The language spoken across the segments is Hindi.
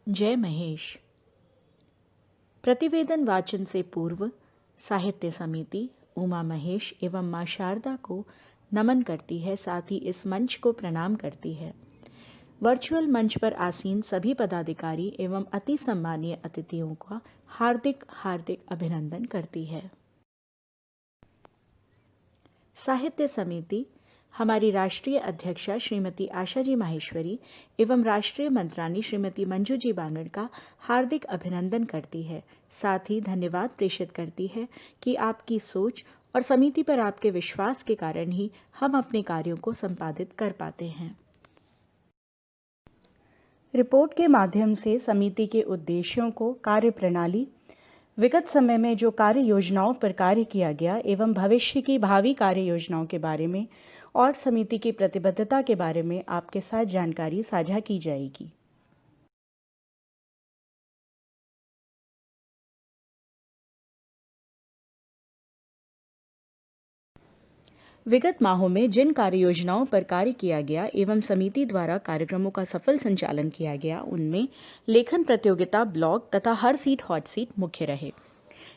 जय महेश। प्रतिवेदन वाचन से पूर्व साहित्य समिति उमा महेश एवं मां शारदा को नमन करती है, साथ ही इस मंच को प्रणाम करती है। वर्चुअल मंच पर आसीन सभी पदाधिकारी एवं अति सम्मानीय अतिथियों का हार्दिक हार्दिक अभिनंदन करती है। साहित्य समिति हमारी राष्ट्रीय अध्यक्षा श्रीमती आशा जी माहेश्वरी एवं राष्ट्रीय मंत्रानी श्रीमती मंजू जी बांगड़ का हार्दिक अभिनंदन करती है, साथ ही धन्यवाद प्रेषित करती है कि आपकी सोच और समिति पर आपके विश्वास के कारण ही हम अपने कार्यों को संपादित कर पाते हैं। रिपोर्ट के माध्यम से समिति के उद्देश्यों को, कार्यप्रणाली, विगत समय में जो कार्य योजनाओं पर कार्य किया गया एवं भविष्य की भावी कार्य योजनाओं के बारे में और समिति की प्रतिबद्धता के बारे में आपके साथ जानकारी साझा की जाएगी। विगत माहों में जिन कार्य योजनाओं पर कार्य किया गया एवं समिति द्वारा कार्यक्रमों का सफल संचालन किया गया, उनमें लेखन प्रतियोगिता, ब्लॉग तथा हर सीट हॉट सीट मुख्य रहे।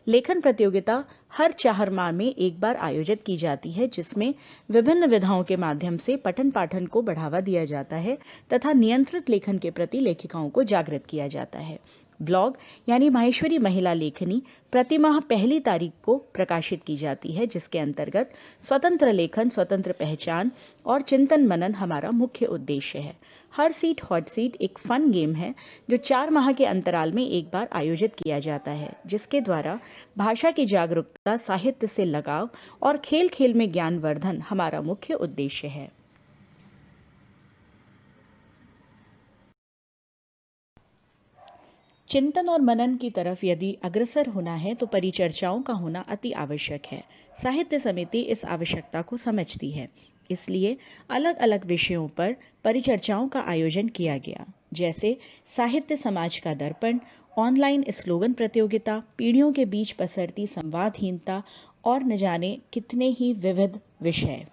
लेखन प्रतियोगिता हर 4 माह में एक बार आयोजित की जाती है, जिसमें विभिन्न विधाओं के माध्यम से पठन पाठन को बढ़ावा दिया जाता है तथा नियंत्रित लेखन के प्रति लेखिकाओं को जागृत किया जाता है। ब्लॉग यानी माहेश्वरी महिला लेखनी प्रति माह पहली तारीख को प्रकाशित की जाती है, जिसके अंतर्गत स्वतंत्र लेखन, स्वतंत्र पहचान और चिंतन मनन हमारा मुख्य उद्देश्य है। हर सीट हॉट सीट एक फन गेम है जो 4 माह के अंतराल में एक बार आयोजित किया जाता है, जिसके द्वारा भाषा की जागरूकता, साहित्य से लगाव और खेल खेल में ज्ञानवर्धन हमारा मुख्य उद्देश्य है। चिंतन और मनन की तरफ यदि अग्रसर होना है तो परिचर्चाओं का होना अति आवश्यक है। साहित्य समिति इस आवश्यकता को समझती है, इसलिए अलग अलग विषयों पर परिचर्चाओं का आयोजन किया गया, जैसे साहित्य समाज का दर्पण, ऑनलाइन स्लोगन प्रतियोगिता, पीढ़ियों के बीच पसरती संवादहीनता और न जाने कितने ही विविध विषय।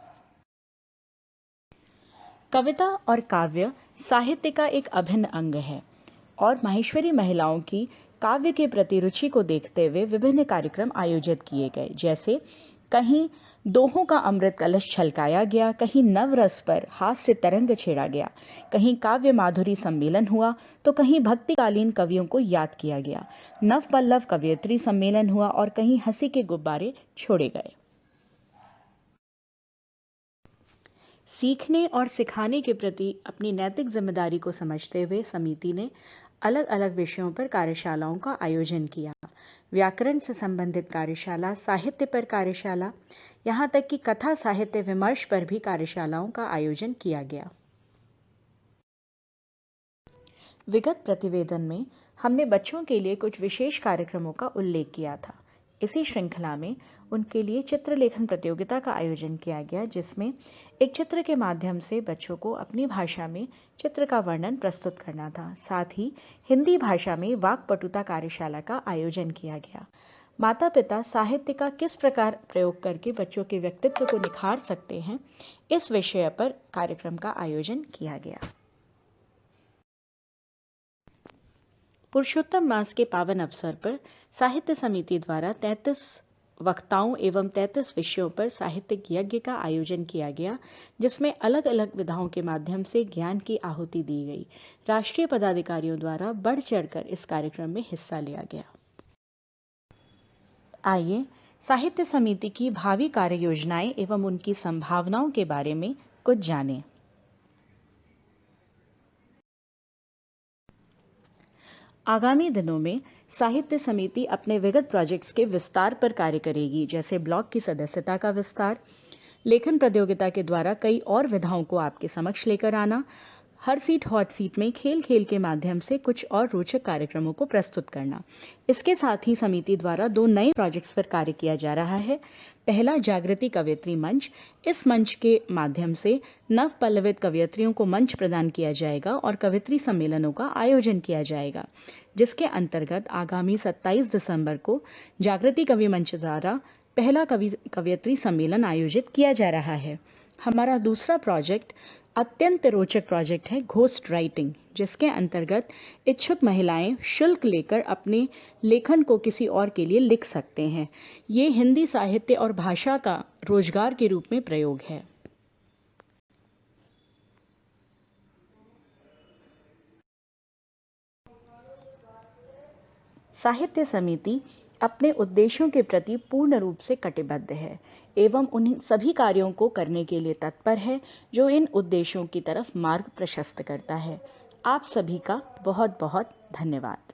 कविता और काव्य साहित्य का एक अभिन्न अंग है और माहेश्वरी महिलाओं की काव्य के प्रति रुचि को देखते हुए विभिन्न कार्यक्रम आयोजित किए गए, जैसे कहीं दोहों का अमृत कलश छलकाया गया, कहीं नवरस पर हास्य तरंग छेड़ा गया, कहीं काव्य माधुरी सम्मेलन हुआ तो कहीं भक्तिकालीन कवियों को याद किया गया, नव पल्लव कवयित्री सम्मेलन हुआ और कहीं हंसी के गुब्बारे छोड़े गए। सीखने और सिखाने के प्रति अपनी नैतिक जिम्मेदारी को समझते हुए समिति ने अलग अलग विषयों पर कार्यशालाओं का आयोजन किया। व्याकरण से संबंधित कार्यशाला, साहित्य पर कार्यशाला, यहाँ तक कि कथा साहित्य विमर्श पर भी कार्यशालाओं का आयोजन किया गया। विगत प्रतिवेदन में हमने बच्चों के लिए कुछ विशेष कार्यक्रमों का उल्लेख किया था। इसी श्रृंखला में उनके लिए चित्रलेखन प्रतियोगिता का आयोजन किया गया, जिसमें एक चित्र के माध्यम से बच्चों को अपनी भाषा में चित्र का वर्णन प्रस्तुत करना था। साथ ही हिंदी भाषा में वाक्पटुता कार्यशाला का आयोजन किया गया। माता पिता साहित्य का किस प्रकार प्रयोग करके बच्चों के व्यक्तित्व को निखार सकते हैं, इस विषय पर कार्यक्रम का आयोजन किया गया। पुरुषोत्तम मास के पावन अवसर पर साहित्य समिति द्वारा 33 वक्ताओं एवं 33 विषयों पर साहित्यिक यज्ञ का आयोजन किया गया, जिसमें अलग अलग विधाओं के माध्यम से ज्ञान की आहुति दी गई। राष्ट्रीय पदाधिकारियों द्वारा बढ़ चढ़कर इस कार्यक्रम में हिस्सा लिया गया। आइए साहित्य समिति की भावी कार्य योजनाएं एवं उनकी संभावनाओं के बारे में कुछ जानें। आगामी दिनों में साहित्य समिति अपने विगत प्रोजेक्ट्स के विस्तार पर कार्य करेगी, जैसे ब्लॉग की सदस्यता का विस्तार, लेखन प्रतियोगिता के द्वारा कई और विधाओं को आपके समक्ष लेकर आना, हर सीट हॉट सीट में खेल खेल के माध्यम से कुछ और रोचक कार्यक्रमों को प्रस्तुत करना। इसके साथ ही समिति द्वारा 2 नए प्रोजेक्ट्स पर कार्य किया जा रहा है। पहला, जागृति कवयित्री मंच। इस मंच के माध्यम से नव पल्लवित कवयित्रियों को मंच प्रदान किया जाएगा और कवयित्री सम्मेलनों का आयोजन किया जाएगा, जिसके अंतर्गत आगामी 27 दिसंबर को जागृति कवि मंच द्वारा पहला कवयित्री सम्मेलन आयोजित किया जा रहा है। हमारा दूसरा प्रोजेक्ट अत्यंत रोचक प्रोजेक्ट है घोस्ट राइटिंग, जिसके अंतर्गत इच्छुक महिलाएं शुल्क लेकर अपने लेखन को किसी और के लिए लिख सकते हैं। ये हिंदी साहित्य और भाषा का रोजगार के रूप में प्रयोग है। साहित्य समिति अपने उद्देश्यों के प्रति पूर्ण रूप से कटिबद्ध है एवं उन्हीं सभी कार्यों को करने के लिए तत्पर है जो इन उद्देश्यों की तरफ मार्ग प्रशस्त करता है। आप सभी का बहुत बहुत धन्यवाद।